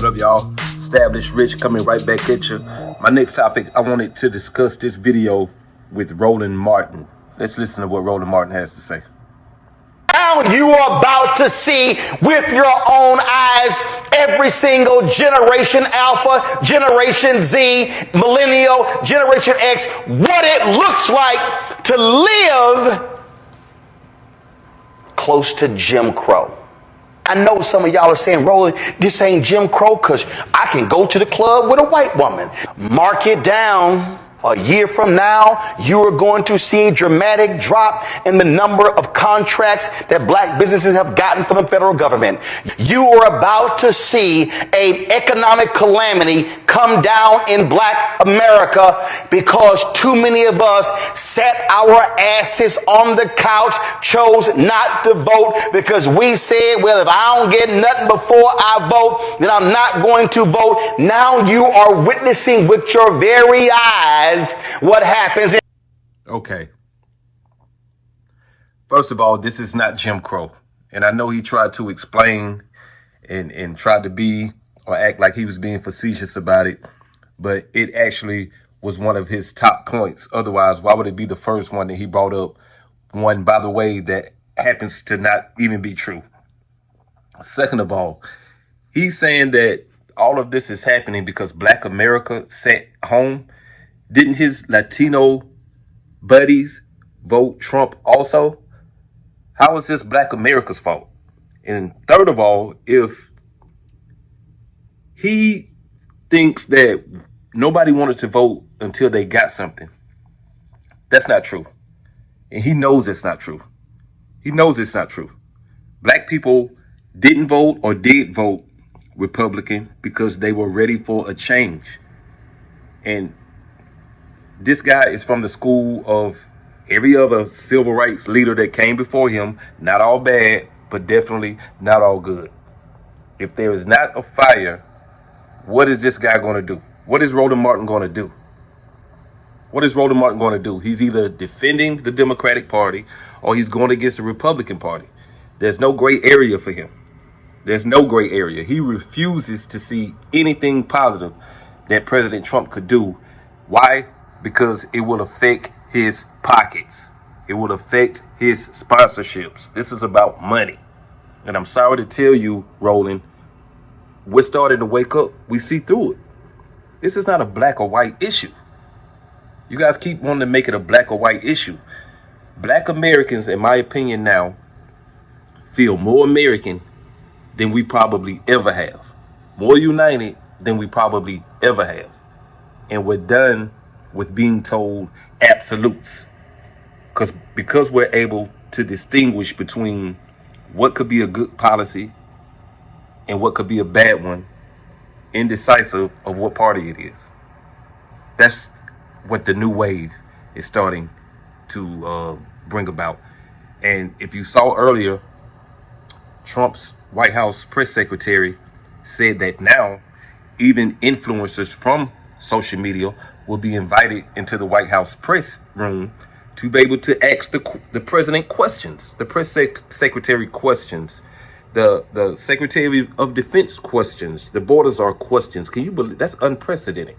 What up, y'all? Established Rich coming right back at you. My next topic, I wanted to discuss this video with Roland Martin. Let's listen to what Roland Martin has to say. Now you are about to see with your own eyes every single Generation Alpha, Generation Z, Millennial, Generation X, what it looks like to live close to Jim Crow. I know some of y'all are saying, Roland, this ain't Jim Crow because I can go to the club with a white woman. Mark it down. A year from now, you are going to see a dramatic drop in the number of contracts that black businesses have gotten from the federal government. You are about to see an economic calamity come down in black America because too many of us sat our asses on the couch, chose not to vote because we said, well, if I don't get nothing before I vote, then I'm not going to vote. Now you are witnessing with your very eyes what happens. Okay. First of all, this is not Jim Crow. And I know he tried to explain and tried to be or act like he was being facetious about it, but it actually was one of his top points. Otherwise, why would it be the first one that he brought up? One, by the way, that happens to not even be true. Second of all, he's saying that all of this is happening because Black America sat home. Didn't his Latino buddies vote Trump also? How is this Black America's fault? And third of all, if he thinks that nobody wanted to vote until they got something, that's not true. And he knows it's not true. He knows it's not true. Black people didn't vote or did vote Republican because they were ready for a change. And this guy is from the school of every other civil rights leader that came before him. Not all bad, but definitely not all good. If there is not a fire, what is this guy going to do? What is Roland Martin going to do? What is Roland Martin going to do? He's either defending the Democratic Party or he's going against the Republican Party. There's no gray area for him. There's no gray area. He refuses to see anything positive that President Trump could do. Why? Because it will affect his pockets. It will affect his sponsorships. This is about money. And I'm sorry to tell you, Roland, we're starting to wake up. We see through it. This is not a black or white issue. You guys keep wanting to make it a black or white issue. Black Americans, in my opinion now, feel more American than we probably ever have. More united than we probably ever have. And we're done with being told absolutes. Because we're able to distinguish between what could be a good policy and what could be a bad one, indecisive of what party it is. That's what the new wave is starting to bring about. And if you saw earlier, Trump's White House press secretary said that now even influencers from social media will be invited into the White House press room to be able to ask the president questions, the press secretary questions, the Secretary of Defense questions, the borders are questions. Can you believe that's unprecedented?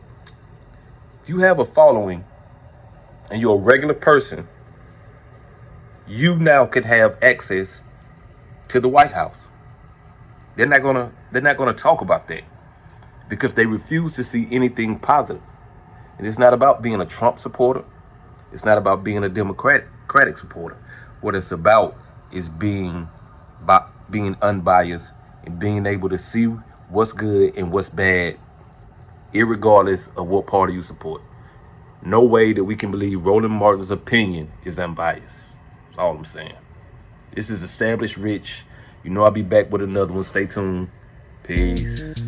If you have a following and you're a regular person, you now can have access to the White House. They're not gonna talk about that because they refuse to see anything positive. And it's not about being a Trump supporter. It's not about being a Democratic supporter. What it's about is being unbiased and being able to see what's good and what's bad, irregardless of what party you support. No way that we can believe Roland Martin's opinion is unbiased. That's all I'm saying. This is Established Rich. You know I'll be back with another one. Stay tuned. Peace.